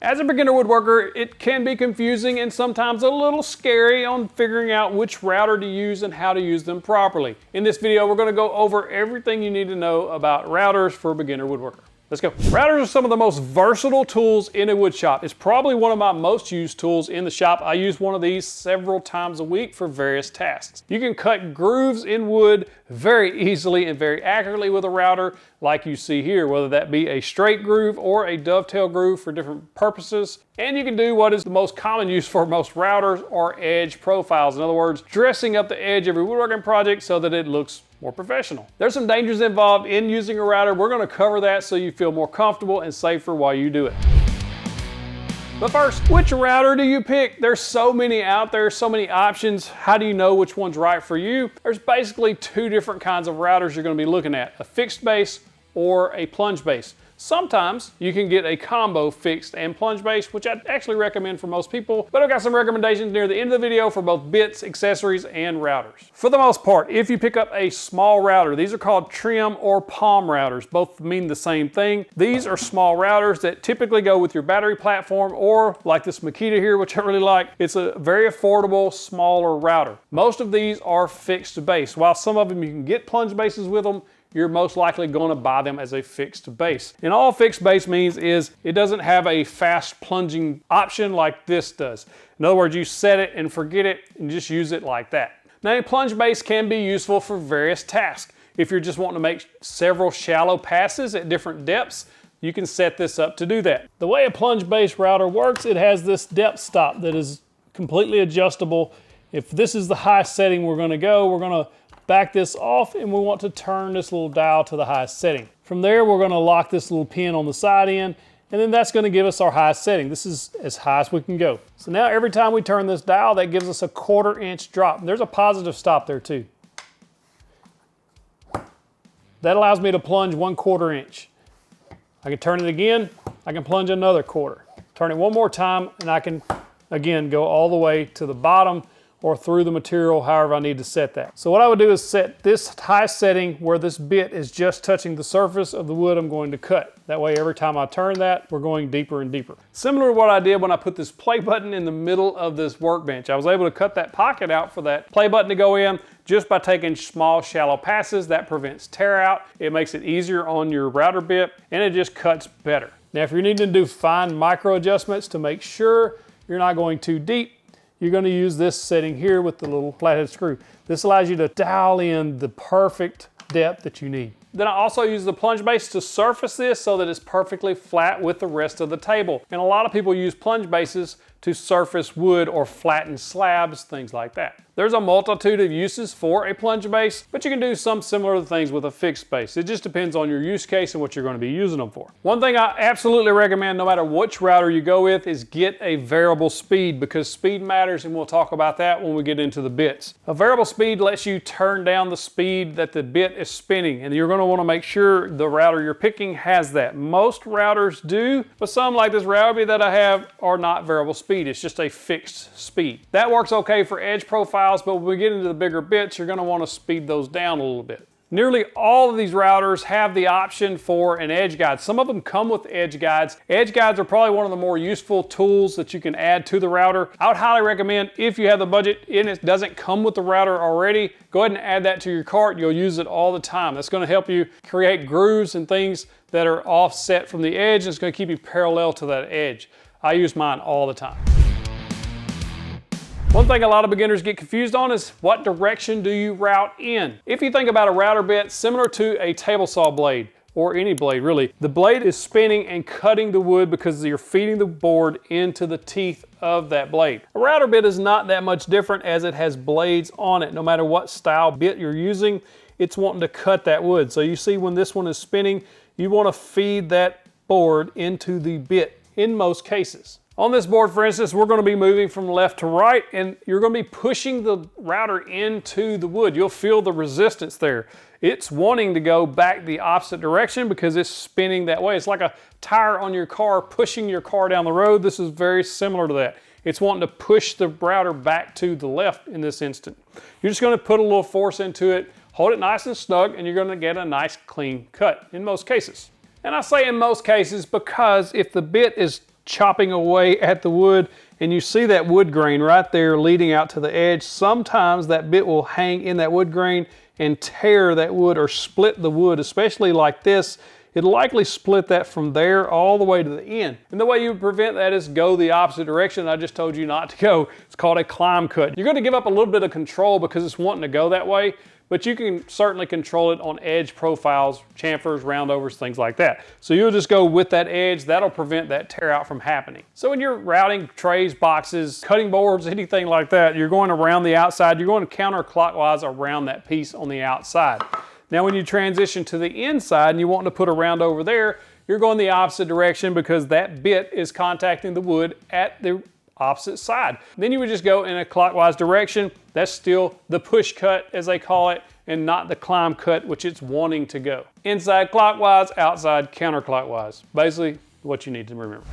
As a beginner woodworker, it can be confusing and sometimes a little scary on figuring out which router to use and how to use them properly. In this video, we're going to go over everything you need to know about routers for a beginner woodworker. Let's go. Routers are some of the most versatile tools in a wood shop. It's probably one of my most used tools in the shop. I use one of these several times a week for various tasks. You can cut grooves in wood very easily and very accurately with a router like you see here, whether that be a straight groove or a dovetail groove for different purposes. And you can do what is the most common use for most routers, or edge profiles. In other words, dressing up the edge of your woodworking project so that it looks more professional. There's some dangers involved in using a router. We're going to cover that so you feel more comfortable and safer while you do it. But first, which router do you pick? There's so many out there, so many options. How do you know which one's right for you? There's basically two different kinds of routers you're going to be looking at, a fixed base or a plunge base. Sometimes you can get a combo fixed and plunge base, which I'd actually recommend for most people, but I've got some recommendations near the end of the video for both bits, accessories, and routers. For the most part, if you pick up a small router, these are called trim or palm routers. Both mean the same thing. These are small routers that typically go with your battery platform, or like this Makita here, which I really like. It's a very affordable, smaller router. Most of these are fixed base. While some of them you can get plunge bases with them, you're most likely going to buy them as a fixed base. And all fixed base means is it doesn't have a fast plunging option like this does. In other words, you set it and forget it and just use it like that. Now, a plunge base can be useful for various tasks. If you're just wanting to make several shallow passes at different depths, you can set this up to do that. The way a plunge base router works, it has this depth stop that is completely adjustable. If this is the highest setting we're going to back this off, and we want to turn this little dial to the highest setting. From there, we're going to lock this little pin on the side end, and then that's going to give us our highest setting. This is as high as we can go. So now every time we turn this dial, that gives us a 1/4 inch drop. And there's a positive stop there too. That allows me to plunge 1/4 inch. I can turn it again, I can plunge another 1/4. Turn it one more time, and I can, again, go all the way to the bottom or through the material, however I need to set that. So what I would do is set this high setting where this bit is just touching the surface of the wood I'm going to cut. That way, every time I turn that, we're going deeper and deeper. Similar to what I did when I put this play button in the middle of this workbench. I was able to cut that pocket out for that play button to go in just by taking small, shallow passes. That prevents tear out. It makes it easier on your router bit, and it just cuts better. Now, if you're needing to do fine micro adjustments to make sure you're not going too deep, you're going to use this setting here with the little flathead screw. This allows you to dial in the perfect depth that you need. Then I also use the plunge base to surface this so that it's perfectly flat with the rest of the table. And a lot of people use plunge bases to surface wood or flatten slabs, things like that. There's a multitude of uses for a plunge base, but you can do some similar things with a fixed base. It just depends on your use case and what you're going to be using them for. One thing I absolutely recommend, no matter which router you go with, is get a variable speed, because speed matters, and we'll talk about that when we get into the bits. A variable speed lets you turn down the speed that the bit is spinning, and you're going to want to make sure the router you're picking has that. Most routers do, but some, like this Ryobi that I have, are not variable speed. It's just a fixed speed. That works okay for edge profiles, but when we get into the bigger bits, you're going to want to speed those down a little bit. Nearly all of these routers have the option for an edge guide. Some of them come with edge guides. Edge guides are probably one of the more useful tools that you can add to the router. I would highly recommend, if you have the budget and it doesn't come with the router already, go ahead and add that to your cart. You'll use it all the time. That's going to help you create grooves and things that are offset from the edge, and it's going to keep you parallel to that edge. I use mine all the time. One thing a lot of beginners get confused on is, what direction do you route in? If you think about a router bit similar to a table saw blade, or any blade really, the blade is spinning and cutting the wood because you're feeding the board into the teeth of that blade. A router bit is not that much different, as it has blades on it. No matter what style bit you're using, it's wanting to cut that wood. So you see when this one is spinning, you want to feed that board into the bit in most cases. On this board, for instance, we're going to be moving from left to right, and you're going to be pushing the router into the wood. You'll feel the resistance there. It's wanting to go back the opposite direction because it's spinning that way. It's like a tire on your car pushing your car down the road. This is very similar to that. It's wanting to push the router back to the left in this instant. You're just going to put a little force into it, hold it nice and snug, and you're going to get a nice clean cut in most cases. And I say in most cases because if the bit is chopping away at the wood, and you see that wood grain right there leading out to the edge. Sometimes that bit will hang in that wood grain and tear that wood or split the wood, especially like this. It'll likely split that from there all the way to the end. And the way you would prevent that is go the opposite direction I just told you not to go. It's called a climb cut. You're going to give up a little bit of control because it's wanting to go that way, but you can certainly control it on edge profiles, chamfers, roundovers, things like that. So you'll just go with that edge. That'll prevent that tear out from happening. So when you're routing trays, boxes, cutting boards, anything like that, you're going around the outside. You're going counterclockwise around that piece on the outside. Now when you transition to the inside and you want to put a round over there, you're going the opposite direction because that bit is contacting the wood at the opposite side. Then you would just go in a clockwise direction. That's still the push cut, as they call it, and not the climb cut, which it's wanting to go. Inside clockwise, outside counterclockwise. Basically what you need to remember.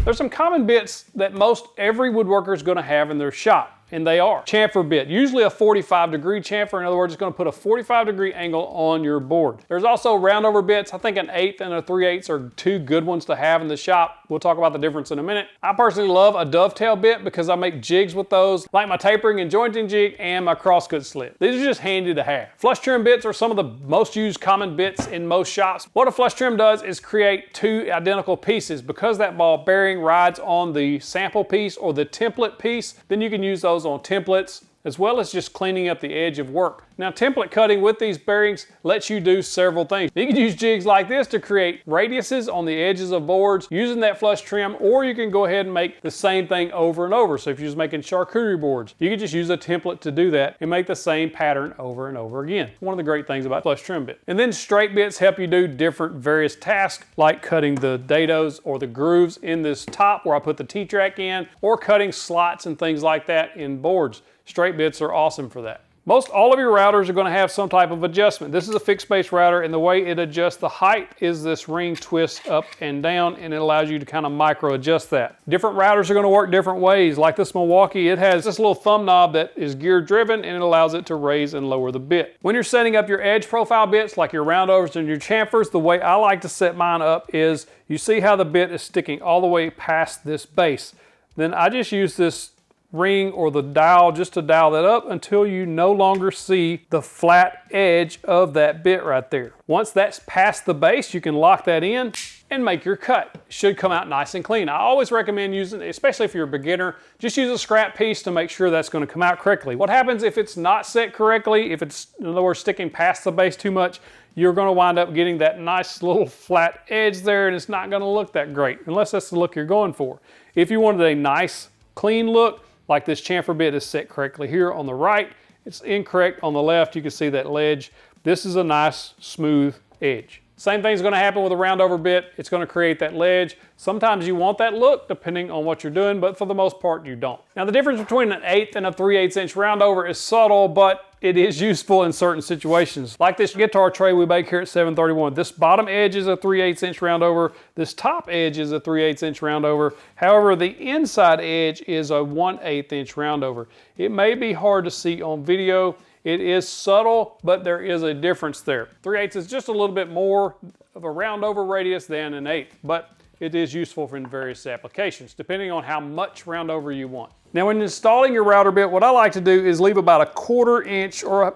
There's some common bits that most every woodworker is going to have in their shop. And they are. Chamfer bit, usually a 45-degree chamfer. In other words, it's going to put a 45-degree angle on your board. There's also roundover bits. I think an 1/8 and a 3/8 are two good ones to have in the shop. We'll talk about the difference in a minute. I personally love a dovetail bit because I make jigs with those, like my tapering and jointing jig and my crosscut slit. These are just handy to have. Flush trim bits are some of the most used common bits in most shops. What a flush trim does is create two identical pieces. Because that ball bearing rides on the sample piece or the template piece, then you can use those on templates, as well as just cleaning up the edge of work. Now, template cutting with these bearings lets you do several things. You can use jigs like this to create radiuses on the edges of boards using that flush trim, or you can go ahead and make the same thing over and over. So if you're just making charcuterie boards, you can just use a template to do that and make the same pattern over and over again. One of the great things about flush trim bit. And then straight bits help you do different various tasks, like cutting the dados or the grooves in this top where I put the T-track in, or cutting slots and things like that in boards. Straight bits are awesome for that. Most all of your routers are going to have some type of adjustment. This is a fixed base router, and the way it adjusts the height is this ring twist up and down, and it allows you to kind of micro adjust that. Different routers are going to work different ways. Like this Milwaukee, it has this little thumb knob that is gear driven, and it allows it to raise and lower the bit. When you're setting up your edge profile bits, like your roundovers and your chamfers, the way I like to set mine up is, you see how the bit is sticking all the way past this base. Then I just use this ring or the dowel just to dial that up until you no longer see the flat edge of that bit right there. Once that's past the base, you can lock that in and make your cut. It should come out nice and clean. I always recommend using, especially if you're a beginner, just use a scrap piece to make sure that's going to come out correctly. What happens if it's not set correctly, if it's, in other words, sticking past the base too much, you're going to wind up getting that nice little flat edge there, and it's not going to look that great, unless that's the look you're going for. If you wanted a nice, clean look, like this chamfer bit is set correctly here on the right, it's incorrect on the left. You can see that ledge. This is a nice, smooth edge. Same thing's going to happen with a roundover bit. It's going to create that ledge. Sometimes you want that look depending on what you're doing, but for the most part you don't. Now the difference between an 1/8 and a 3/8 inch roundover is subtle, but it is useful in certain situations. Like this guitar tray we make here at 731. This bottom edge is a 3/8 inch roundover. This top edge is a 3/8 inch roundover. However, the inside edge is a 1/8 inch roundover. It may be hard to see on video. It is subtle, but there is a difference there. 3/8 is just a little bit more of a roundover radius than an 1/8, but it is useful for various applications, depending on how much roundover you want. Now, when installing your router bit, what I like to do is leave about a 1/4 inch or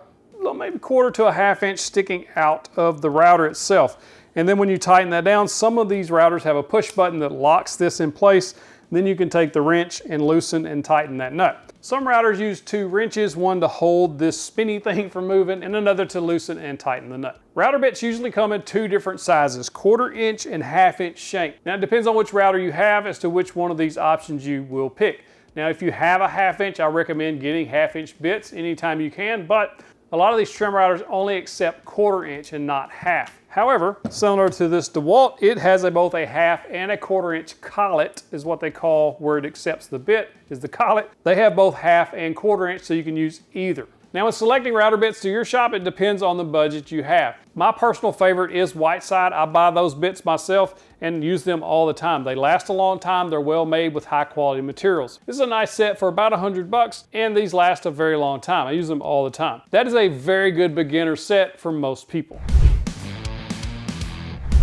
maybe 1/4 to a 1/2 inch sticking out of the router itself. And then when you tighten that down, some of these routers have a push button that locks this in place. Then you can take the wrench and loosen and tighten that nut. Some routers use 2 wrenches, one to hold this spinny thing from moving and another to loosen and tighten the nut. Router bits usually come in 2 different sizes, 1/4 inch and 1/2 inch shank. Now it depends on which router you have as to which one of these options you will pick. Now if you have a 1/2 inch, I recommend getting 1/2 inch bits anytime you can, but a lot of these trim routers only accept 1/4 inch and not 1/2. However, similar to this DeWalt, it has both a 1/2 and a 1/4 inch collet, is what they call where it accepts the bit, is the collet. They have both 1/2 and 1/4 inch, so you can use either. Now when selecting router bits to your shop, it depends on the budget you have. My personal favorite is Whiteside. I buy those bits myself and use them all the time. They last a long time, they're well made with high quality materials. This is a nice set for about $100 and these last a very long time. I use them all the time. That is a very good beginner set for most people.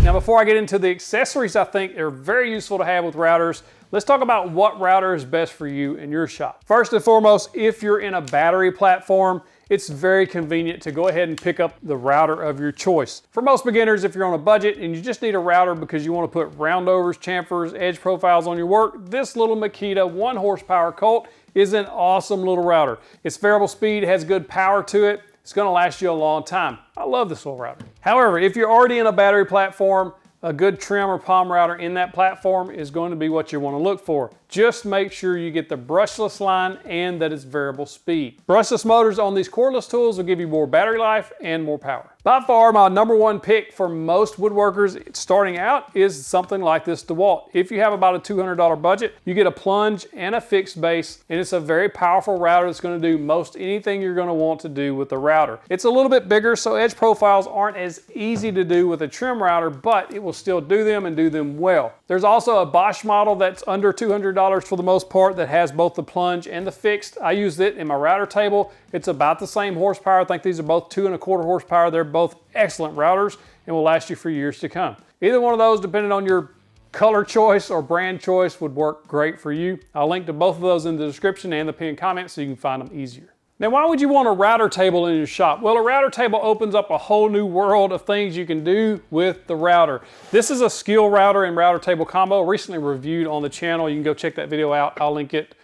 Now, before I get into the accessories I think are very useful to have with routers, let's talk about what router is best for you in your shop. First and foremost, if you're in a battery platform, it's very convenient to go ahead and pick up the router of your choice. For most beginners, if you're on a budget and you just need a router because you want to put roundovers, chamfers, edge profiles on your work, this little Makita 1 horsepower Colt is an awesome little router. It's variable speed, has good power to it. It's going to last you a long time. I love this little router. However, if you're already in a battery platform, a good trim or palm router in that platform is going to be what you want to look for. Just make sure you get the brushless line and that it's variable speed. Brushless motors on these cordless tools will give you more battery life and more power. By far, my #1 pick for most woodworkers starting out is something like this DeWalt. If you have about a $200 budget, you get a plunge and a fixed base, and it's a very powerful router that's going to do most anything you're going to want to do with the router. It's a little bit bigger, so edge profiles aren't as easy to do with a trim router, but it will still do them and do them well. There's also a Bosch model that's under $200 for the most part that has both the plunge and the fixed. I use it in my router table. It's about the same horsepower. I think these are both 2¼ horsepower. They're both excellent routers and will last you for years to come. Either one of those, depending on your color choice or brand choice, would work great for you. I'll link to both of those in the description and the pinned comments so you can find them easier. Now, why would you want a router table in your shop? Well, a router table opens up a whole new world of things you can do with the router. This is a skill router and router table combo, recently reviewed on the channel. You can go check that video out. I'll link it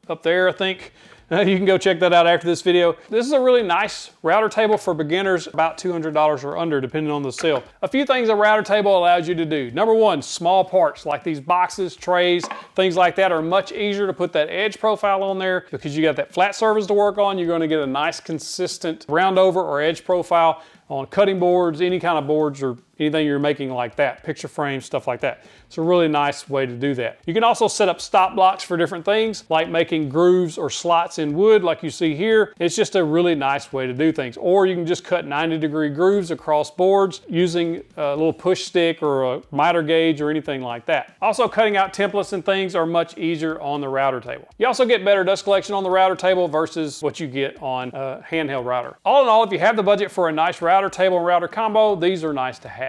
up there, I think. You can go check that out after this video. This is a really nice router table for beginners, about $200 or under, depending on the sale. A few things a router table allows you to do. #1, small parts like these boxes, trays, things like that are much easier to put that edge profile on there because you got that flat surface to work on. You're going to get a nice consistent round over or edge profile on cutting boards, any kind of boards or anything you're making like that, picture frames, stuff like that. It's a really nice way to do that. You can also set up stop blocks for different things, like making grooves or slots in wood like you see here. It's just a really nice way to do things. Or you can just cut 90-degree grooves across boards using a little push stick or a miter gauge or anything like that. Also, cutting out templates and things are much easier on the router table. You also get better dust collection on the router table versus what you get on a handheld router. All in all, if you have the budget for a nice router table and router combo, these are nice to have.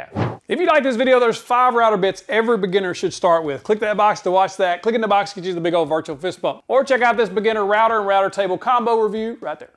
If you like this video, there's 5 router bits every beginner should start with. Click that box to watch that. Clicking the box gets you the big old virtual fist bump. Or check out this beginner router and router table combo review right there.